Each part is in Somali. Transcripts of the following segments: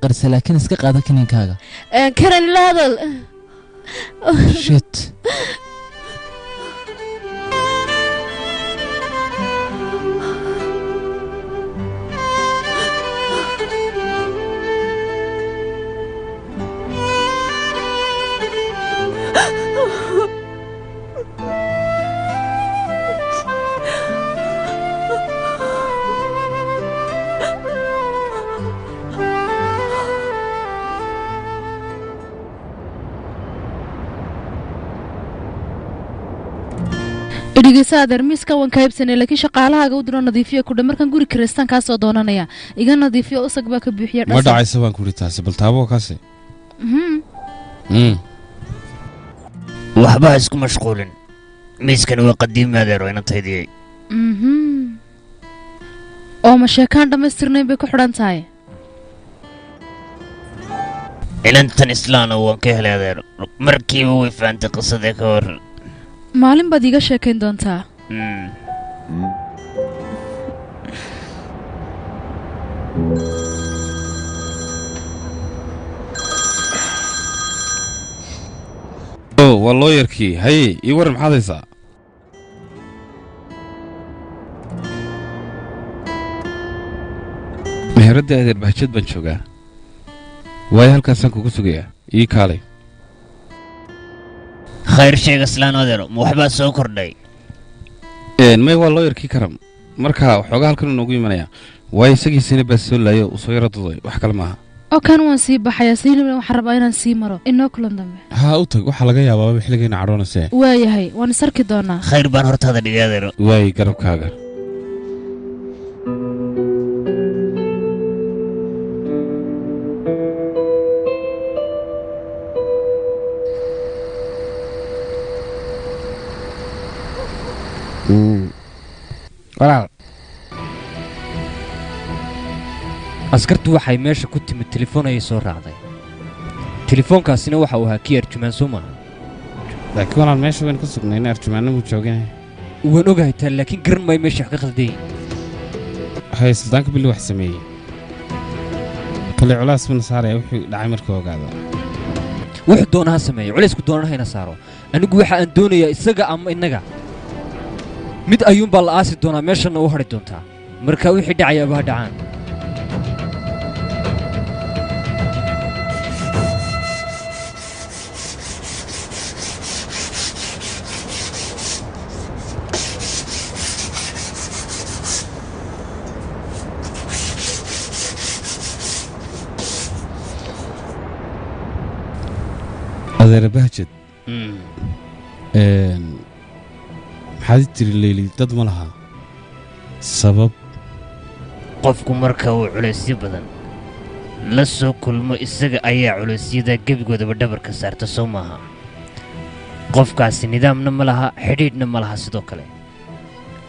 qarsa laakiin iska qaada kininkaaga karan la hadal shit dhigaysaadar miiska waan ka haybsanay laakiin shaqaalahaaga u diro nadiifiyo ku dhamarkan guri Kristaan ka soo doonanaya iga nadiifiyo usag baa ka buuxiya dhas ma dhacaysa baan ku ritaasay bal taabo kaasi waxba isku mashquulin miiskan waa qadiim adeero ina taydiyay oo ma sheekaan dhamaystirnay bay ku xidhan tahay ilantan islaana waan ka helay adeero markiiba way faantay qisada ka hor maalin baad iga sheekayn doontaa waa looyarkii haye ii waran maxaad haysaa meheradda adeer bahjad baan joogaa waayo halkaasaan kugu sugayaa ii kaalay khayr sheeg aslaan adeero ma waxbaa soo kordhay may waa looyarkii karam marka waxoogaa halkan noogu imanayaa waayo isagiisina baa soo laayo uu soo yaro duday wax kale maaha oo kan waan sii baxayaa siilibna waxaan rabaa inaan sii maro inoo kulan dambe haa u tag waxaa laga yaabaa xilligayna cadhoonayse waayahay waan is arki doonaa khayr baan hortaada dhigay adeero waayi garabkaaga walaal askartu waxay meesha ku timid telefoon ayay soo raacday telefoonkaasina waxa uu ahaa kii arjumaan soo maaha laakiin walaal meesha waan ku sugnayna arjumaanna wuu jooganahay waan ogahay taa laakiin garan maayo meesha wax ka khaldayin hay suldaanka billi wax sameeyey kale culays bana saaraya wuxuu dhacay markuu ogaada wuxuu doona ha sameeyo culaysku doonana hayna saaro anigu waxa aan doonayaa isaga ama innaga mid ayuunbaa la aasi doonaa meeshana u hadhi doontaa marka wixii dhacayaaba ha dhacaan adeer bahjad maxaad tiri leyli dad ma laha sabab qofku marka uu culaysyo badan la soo kulmo isaga ayaa culeysyada gebigoodaba dhabarka saarta soo maaha qofkaasi nidaamna ma laha xidhiidhna ma laha sidoo kale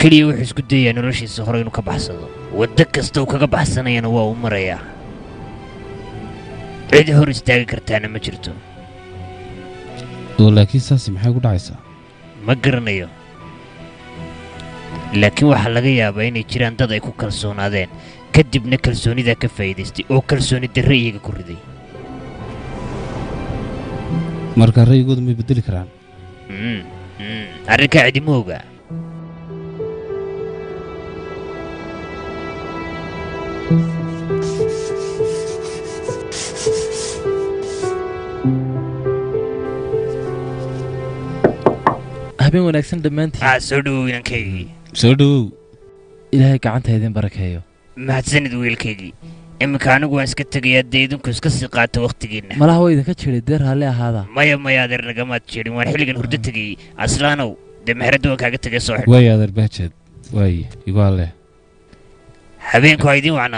keliya wuxuu isku dayayaa noloshiisa hore inuu ka baxsado waddo kasta uu kaga baxsanayana waa uu marayaa cid hor istaagi kartaana ma jirto oo laakiin saasi maxay ku dhacaysaa ma garanayo laakiin waxaa laga yaabaa inay jiraan dad ay ku kalsoonaadeen kadibna kalsoonidaa ka faa'iidaystay oo kalsooni darre iyaga ku riday marka ra'yigooda may beddeli karaan arrinkaa cidima ogaa habeen wanaagsan dhammaantiin soo dhowow inankaygi soo dhowow ilaahay gacanta idin barakeeyo mahadsanid wiilkaygii iminka anigu waan iska tegayaa dee idinku iska sii qaata wakhtigiinna malaha waa idinka jiray dee raalli ahaada maya adeer nagamaad jeedhin waan xilligan hurdo tegayey aslaanow dee meheradda waan kaaga tegay soo xidh waaye adeer bahjad waaye igu alleh habeenku ha idiin wacnaado